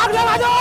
आग लगा दो।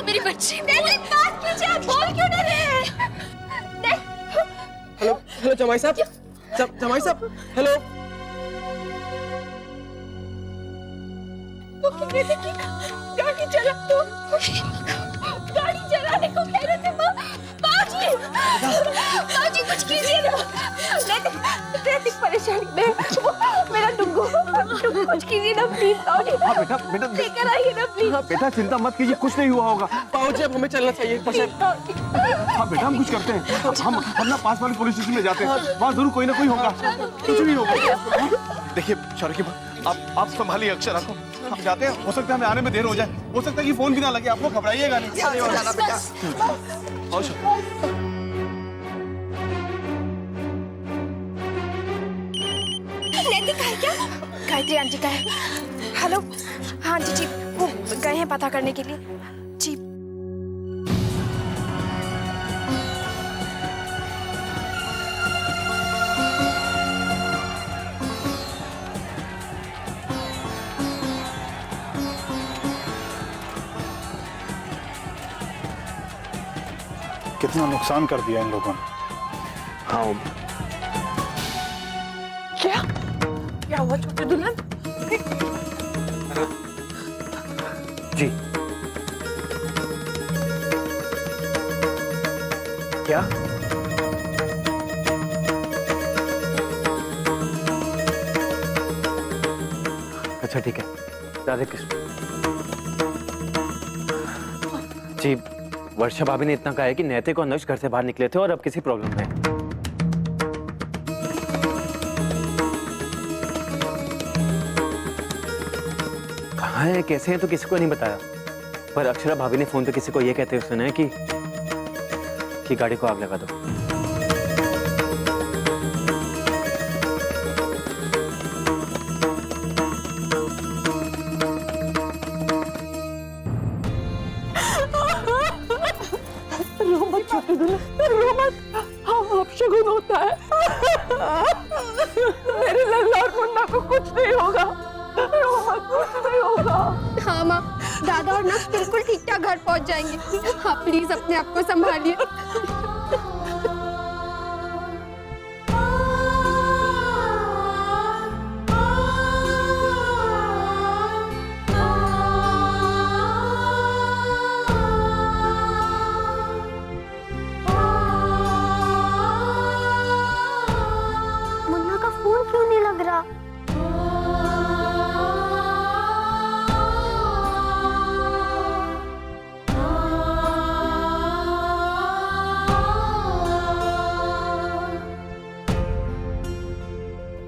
मेरी बच्ची बात कीजिए, आप बोल क्यों नहीं रहे हैं? हेलो हेलो जमाई साहब, जमाई साहब, हेलो। वो कह रहे थे कि गाड़ी चला तो गाड़ी चलाने को कह रहे थे। माँ बाजी कुछ कीजिए ना। ट्रैफिक परेशानी में मेरा डुग्गू कुछ कीजिए ना प्लीज। बाजी बेटा बेटा लेकर आइए ना प्लीज। बेटा चिंता मत कीजिए, कुछ नहीं हुआ होगा। बाबूजी अब हमें चलना चाहिए। हाँ बेटा हम कुछ करते हैं, हम अपना पास वाले पुलिस स्टेशन में जाते हैं, वहाँ जरूर कोई ना कोई होगा, कुछ नहीं होगा। देखिए शौर्य, आप संभालिए अक्षरा को, हम जाते हैं। हो सकता है हमें आने में देर हो जाए, हो सकता है कि फोन भी ना लगे, आप लोग घबराइएगा नहीं। नैतिक है क्या? गायत्री आंटी का है। हेलो, हाँ जी जी, वो गए हैं पता करने के लिए जी। कितना नुकसान कर दिया इन लोगों ने। हाँ क्या हुआ छोटे दुल्हन? जी क्या? अच्छा ठीक है, राधे कृष्ण जी। वर्षा भाभी ने इतना कहा है कि नैतिक और अनुज घर से बाहर निकले थे और अब किसी प्रॉब्लम में। कहाँ है, कैसे हैं तो किसी को नहीं बताया, पर अक्षरा भाभी ने फोन पे किसी को ये कहते हुए सुना है कि गाड़ी को आग लगा दो। अपशगुन होता है। मेरे लल्ला और मुन्ना को कुछ नहीं होगा, कुछ नहीं होगा। हाँ माँ, दादा और नक्श बिल्कुल ठीक ठाक घर पहुँच जाएंगे। हाँ प्लीज अपने आप को संभालिए।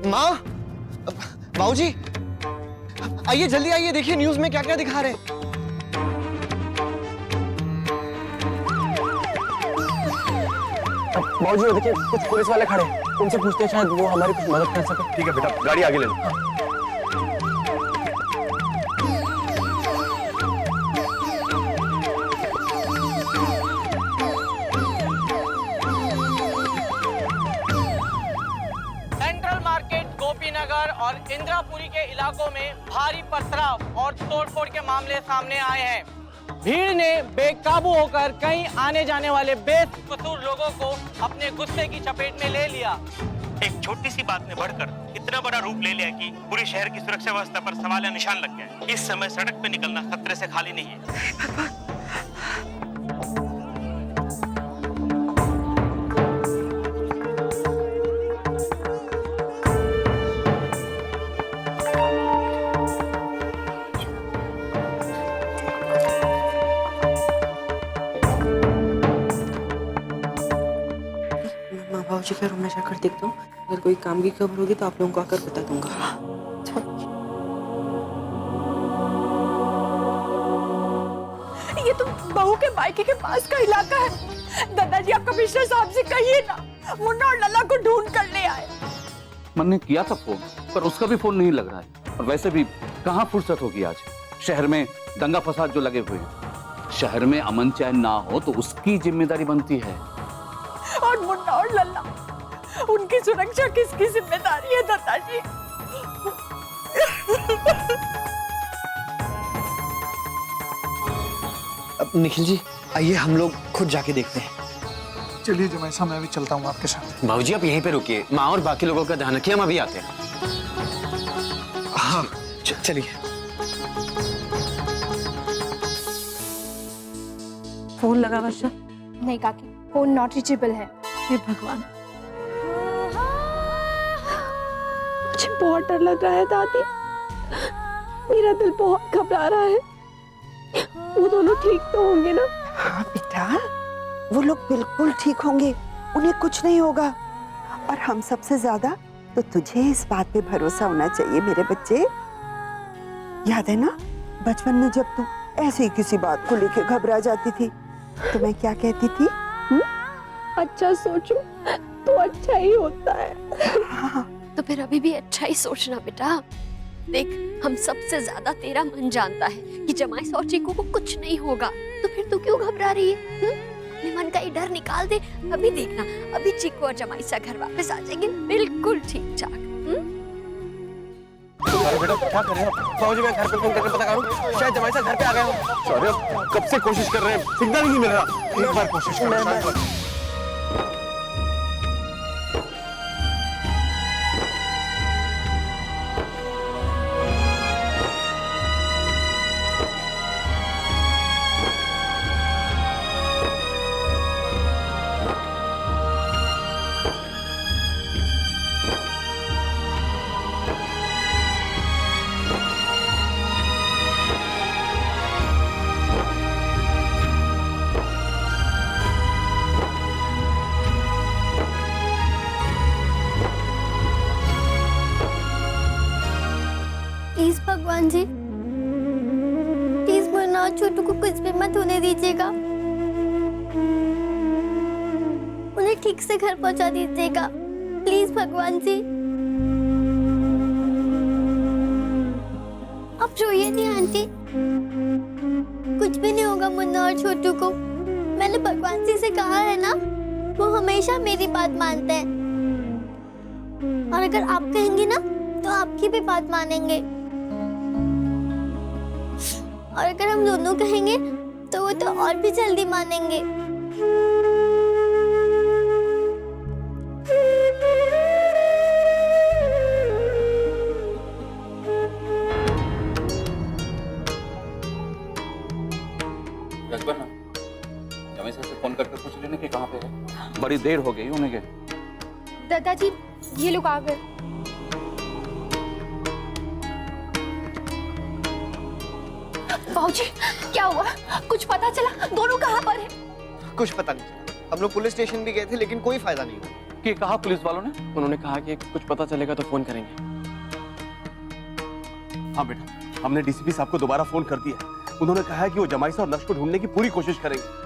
माँ, बाबूजी, आइए जल्दी आइए, देखिए न्यूज़ में क्या क्या दिखा रहे हैं। बाबूजी वो देखिए कुछ पुलिस वाले खड़े हैं, उनसे पूछते हैं शायद वो हमारी कुछ मदद कर सके। ठीक है बेटा, गाड़ी आगे ले लो। गोपीनगर और इंदिरापुरी के इलाकों में भारी पथराव और तोड़फोड़ के मामले सामने आए हैं। भीड़ ने बेकाबू होकर कई आने जाने वाले बेकसूर लोगों को अपने गुस्से की चपेट में ले लिया। एक छोटी सी बात ने बढ़कर इतना बड़ा रूप ले लिया कि पूरे शहर की सुरक्षा व्यवस्था पर सवाल या निशान लग गए। इस समय सड़क पे निकलना खतरे से खाली नहीं है। बाबूजी के रूम में जाकर देखता हूँ, अगर कोई काम की खबर होगी तो आप लोगों को आकर बता दूंगा। ये तो बहू के मायके के पास का इलाका है। दादाजी आप कमिश्नर साहब से कहिए ना, मुन्ना और लल्ला को ढूंढ कर ले आए। मैंने किया था फोन, पर उसका भी फोन नहीं लग रहा है। और वैसे भी कहाँ फुर्सत होगी आज, शहर में दंगा फसाद जो लगे हुए हैं। शहर में अमन चैन ना हो तो उसकी जिम्मेदारी बनती है। और मुन्ना और लल्ला, उनकी सुरक्षा किसकी जिम्मेदारी है दादाजी? अब निखिल जी आइए हम लोग खुद जाके देखते हैं। चलिए जमाई साहब, मैं भी चलता हूँ आपके साथ। बाबूजी आप यहीं पे रुकिए, माँ और बाकी लोगों का ध्यान रखिए, हम अभी आते हैं। हाँ चलिए। फोन लगा वर्षा? नहीं काकी, फोन नॉट रीचेबल है। हे भगवान, मुझे बहुत डर लग रहा है दादी। मेरा दिल बहुत घबरा रहा है। वो दोनों ठीक तो होंगे ना? हाँ बेटा, वो लोग बिल्कुल ठीक होंगे, उन्हें कुछ नहीं होगा। और हम सबसे ज्यादा तो तुझे इस बात पे भरोसा होना चाहिए मेरे बच्चे। याद है ना बचपन में जब तू ऐसे ही किसी बात को लेके घबरा जाती थी तो मैं क्या कहती थी? अच्छा सोचो तो अच्छा ही होता है। हाँ। तो फिर अभी भी अच्छा ही सोचना बेटा। देख, हम सबसे ज्यादा तेरा मन जानता है कि जमाई और चीकू को कुछ नहीं होगा, तो फिर तू क्यों घबरा रही है? अपने मन का ये डर निकाल दे। अभी देखना, अभी चीकू और जमाई सा घर वापस आ जाएंगे बिल्कुल ठीक ठाक। अरे बेटा क्या कर रहे हो? बाबूजी मैं घर पे फोन करके पता करूं, शायद जमाई साहब घर पे आ गए हो। सॉरी, कब से कोशिश कर रहे हैं, सिग्नल ही नहीं मिल रहा। एक बार कोशिश करो। प्लीज भगवान जी, प्लीज मुन्ना और छोटू को कुछ भी मत होने दीजिएगा। उन्हें ठीक से घर पहुंचा दीजिएगा प्लीज भगवान जी। आप रोइए नहीं आंटी, कुछ भी नहीं होगा मुन्ना और छोटू को। मैंने भगवान जी से कहा है ना, वो हमेशा मेरी बात मानते हैं। और अगर आप कहेंगे ना तो आपकी भी बात मानेंगे। और अगर हम दोनों कहेंगे तो वो तो और भी जल्दी मानेंगे। जमाई साहब से फोन करके पूछ लेने कि कहाँ पे है। बड़ी देर हो गई उन्हें। दादाजी ये लोग आ गए। बाबूजी क्या हुआ, कुछ पता चला? दोनों कहाँ पर है? कुछ पता नहीं चला। हम लोग पुलिस स्टेशन भी गए थे लेकिन कोई फायदा नहीं हुआ। कि कहा पुलिस वालों ने? उन्होंने कहा कि कुछ पता चलेगा तो फोन करेंगे। हाँ बेटा, हमने डीसीपी साहब को दोबारा फोन कर दिया। उन्होंने कहा है कि वो जमाई साहब और नक्श को ढूंढने की पूरी कोशिश करेंगे।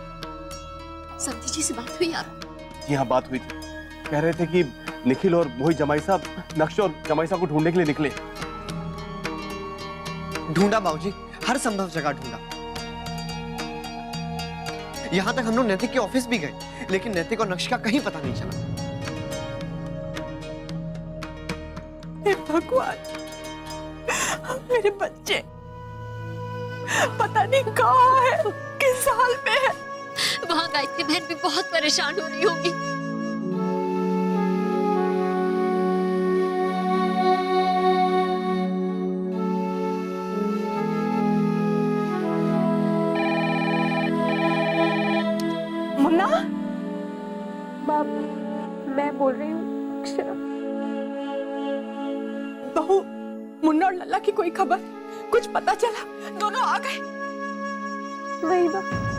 सब्जी जी से बात हुई यार? जी हाँ, बात हुई थी। कह रहे थे कि निखिल और मोहित जमाई साहब नक्श और जमाई साहब को ढूंढने के लिए निकले। ढूंढा बाबूजी, हर संभव जगह ढूंढा। यहां तक हम लोग नैतिक के ऑफिस भी गए लेकिन नैतिक और नक्श का कहीं पता नहीं चला। हे भगवान, मेरे बच्चे पता नहीं कहाँ है, किस हाल में है। वहाँ गायत्री बहन भी बहुत परेशान हो रही होगी। मुन्ना, बाप, मैं बोल रही हूँ अक्षरा। बहू, मुन्ना और लल्ला की कोई खबर? कुछ पता चला? दोनों आ गए? नहीं बाप।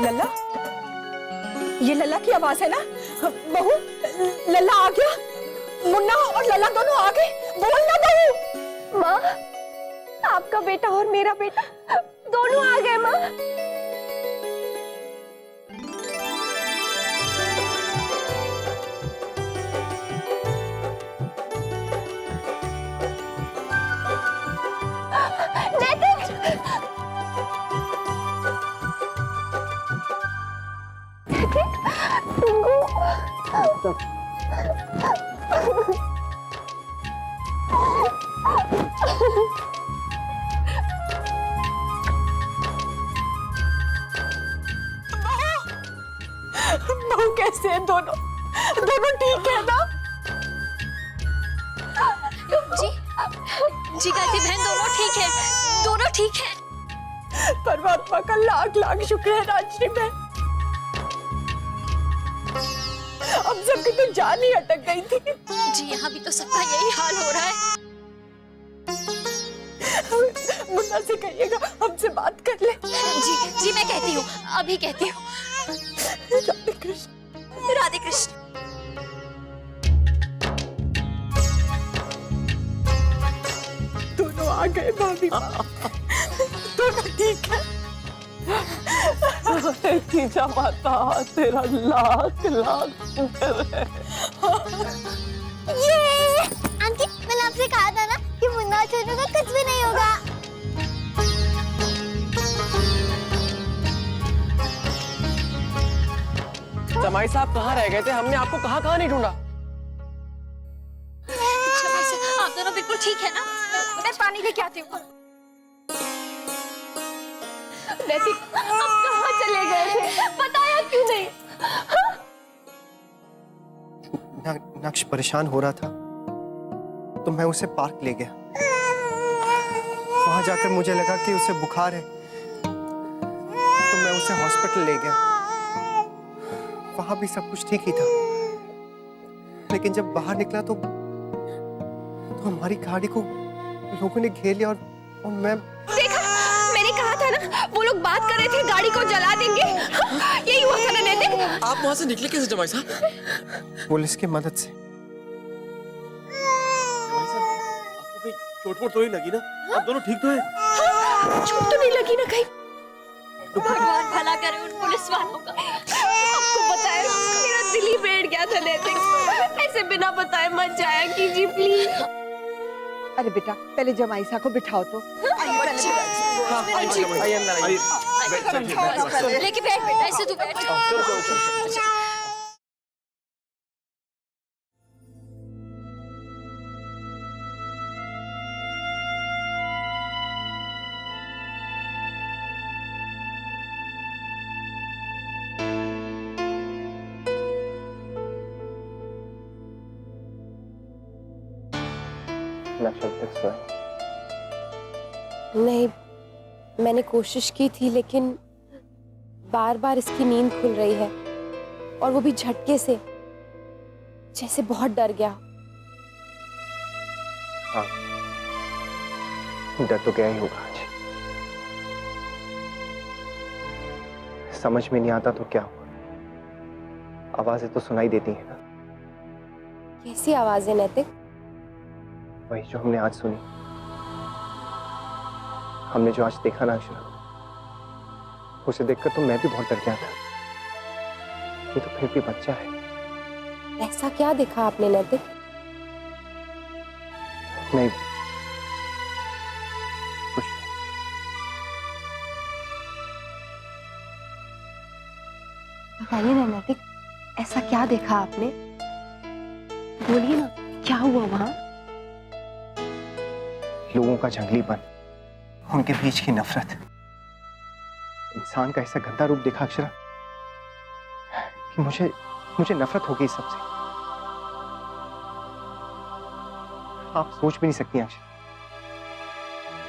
लल्ला, ये लल्ला की आवाज है ना? बहू, लल्ला आ गया। मुन्ना और लल्ला दोनों आ गए। बोल ना बहू। माँ, आपका बेटा और मेरा बेटा दोनों आ गए माँ। बहू कैसे हैं दोनों? दोनों ठीक है ना? जी गायत्री बहन, दोनों ठीक है, दोनों ठीक है। परमात्मा का लाख लाख शुक्र है राजनी बहन। अब जब की तो जान ही अटक गई थी। जी यहाँ भी तो सबका यही हाल हो रहा है। मुन्ना से कहिएगा हमसे बात कर ले। जी मैं कहती हूँ, अभी कहती हूँ। राधे कृष्ण। राधे कृष्ण। दोनों आ गए भाभी। दोनों ठीक है। तीजा माता तेरा लाख लाख शुक्र है। ये आंटी, मैंने आपसे कहा था ना कि मुन्ना और छोटू का कुछ भी नहीं होगा। जमाई साहब कहाँ रह गए थे? हमने आपको कहाँ नहीं ढूंढा। आप दोनों बिल्कुल ठीक है ना? मैं पानी लेके आती हूँ। नैतिक, आप कहाँ चले गए थे? बताया क्यों नहीं? नक्श परेशान हो रहा था तो मैं उसे पार्क ले गया। वहां जाकर मुझे लगा कि उसे बुखार है तो मैं उसे हॉस्पिटल ले गया। वहां भी सब कुछ ठीक ही था, लेकिन जब बाहर निकला तो हमारी गाड़ी को लोगों ने घेर लिया और मैं देखा, मैंने कहा था ना, वो लोग बात कर रहे थे गाड़ी को जला देंगे। यही हुआ था ना नैतिक? आप वहां से निकले कैसे जमाई साहब? पुलिस की मदद से। आपको कहीं चोट-वोट तो नहीं लगी ना? आप दोनों ठीक तो हैं? चोट तो नहीं लगी ना कहीं? भगवान भला करे उन पुलिस वालों का। आपको बताया, मेरा दिल ही बैठ गया था नैतिक। ऐसे बिना बताए मत जाया कीजिए प्लीज। अरे बेटा, पहले जमाई साहब को बिठाओ तो। आइए अंदर आइए। लेके बैठ बेटा, ऐसे तू बैठ। नहीं, मैंने कोशिश की थी लेकिन बार बार इसकी नींद खुल रही है और वो भी झटके से, जैसे बहुत डर गया। हाँ, डर तो गया ही होगा आज। समझ में नहीं आता तो क्या हुआ, आवाजें तो सुनाई देती हैं ना। कैसी आवाजें नैतिक? वही जो हमने आज सुनी, हमने जो आज देखा ना अक्षरा, उसे देखकर तो मैं भी बहुत डर गया था। ये तो फिर भी बच्चा है। ऐसा क्या देखा आपने नैतिक? नहीं, कुछ नहीं। बताइए ना नैतिक, ऐसा क्या देखा आपने? बोलिए ना, क्या हुआ वहां? लोगों का जंगलीपन, उनके बीच की नफरत, इंसान का ऐसा गंदा रूप देखा अक्षरा कि मुझे नफरत हो गई सबसे। आप सोच भी नहीं सकती अक्षरा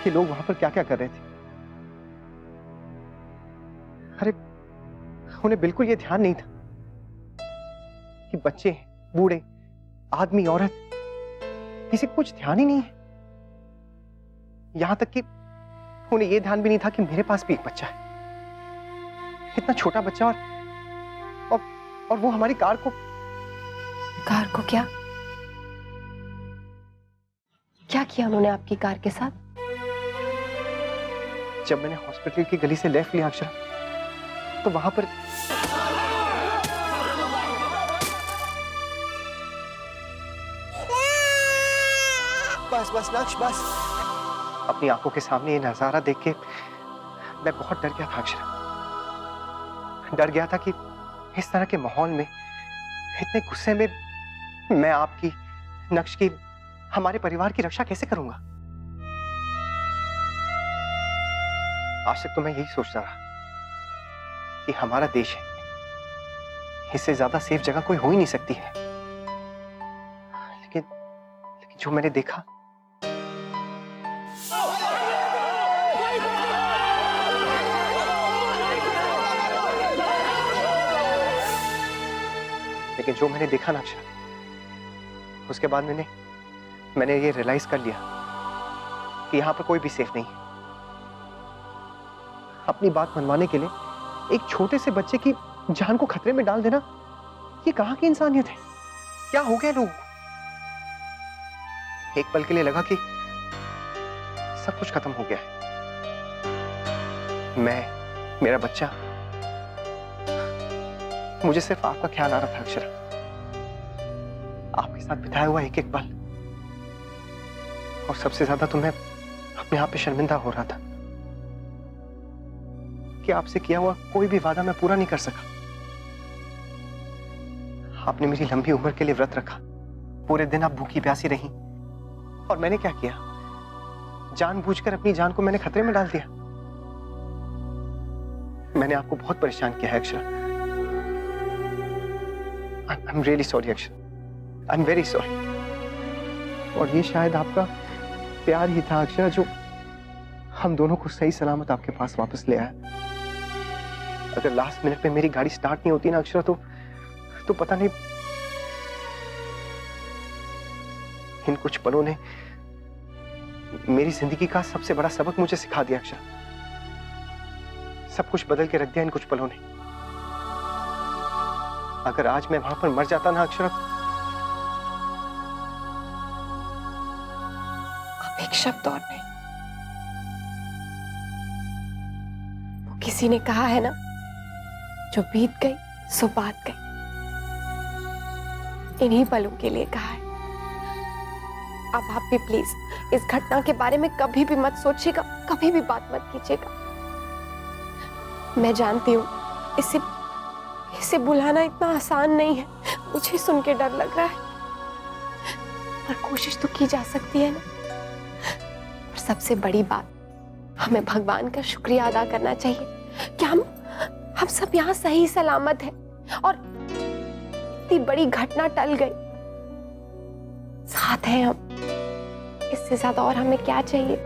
कि लोग वहां पर क्या क्या कर रहे थे। अरे उन्हें बिल्कुल ये ध्यान नहीं था कि बच्चे, बूढ़े, आदमी, औरत, किसी को कुछ ध्यान ही नहीं है। यहां तक कि उन्हें यह ध्यान भी नहीं था कि मेरे पास भी एक बच्चा है। इतना छोटा बच्चा और वो हमारी कार को क्या किया उन्होंने आपकी कार के साथ? जब मैंने हॉस्पिटल की गली से लेफ्ट लिया अक्षरा, तो वहां पर बस नक्श बस। अपनी आंखों के सामने ये नजारा देख के मैं बहुत डर गया था अक्षरा। डर गया था कि इस तरह के माहौल में, इतने गुस्से में मैं आपकी, नक्श की, हमारे परिवार की रक्षा कैसे करूंगा। आज तक तो मैं यही सोचता रहा कि हमारा देश है, इससे ज्यादा सेफ जगह कोई हो ही नहीं सकती है। लेकिन जो मैंने देखा, ना अक्षरा, उसके बाद मैंने ये रियलाइज कर लिया कि यहां पर कोई भी सेफ नहीं है। अपनी बात मनवाने के लिए एक छोटे से बच्चे की जान को खतरे में डाल देना, ये कहां की इंसानियत है? क्या हो गया लोगों को? एक पल के लिए लगा कि सब कुछ खत्म हो गया है। मैं, मेरा बच्चा, मुझे सिर्फ आपका ख्याल आ रहा था अक्षरा, आपके साथ बिताया हुआ एक एक पल, और सबसे ज्यादा तो मैं अपने आप पे शर्मिंदा हो रहा था कि आपसे किया हुआ कोई भी वादा मैं पूरा नहीं कर सका। आपने मेरी लंबी उम्र के लिए व्रत रखा, पूरे दिन आप भूखी प्यासी रही, और मैंने क्या किया? जानबूझकर अपनी जान को मैंने खतरे में डाल दिया। मैंने आपको बहुत परेशान किया है Akshara. I'm really sorry Akshara, I'm very sorry। और ये शायद आपका प्यार ही था अक्षरा, जो हम दोनों को सही सलामत आपके पास वापस ले आया। अगर लास्ट मिनट पे मेरी गाड़ी स्टार्ट नहीं होती ना अक्षरा, तो पता नहीं, इन कुछ पलों ने मेरी जिंदगी का सबसे बड़ा सबक मुझे सिखा दिया अक्षरा। सब कुछ बदल के रख दिया इन कुछ पलों ने। अगर आज मैं वहां पर मर जाता ना अक्षरा, अब एक शब्द और नहीं। वो किसी ने कहा है ना, जो बीत गई सो बात गई। इन्हीं पलों के लिए कहा है। अब आप भी प्लीज इस घटना के बारे में कभी भी मत सोचिएगा, कभी भी बात मत कीजिएगा। मैं जानती हूँ इसे बुलाना इतना आसान नहीं है, मुझे सुन के डर लग रहा है, पर कोशिश तो की जा सकती है ना। और सबसे बड़ी बात, हमें भगवान का शुक्रिया अदा करना चाहिए कि हम सब यहाँ सही सलामत हैं और इतनी बड़ी घटना टल गई। साथ हैं हम, इससे ज्यादा और हमें क्या चाहिए?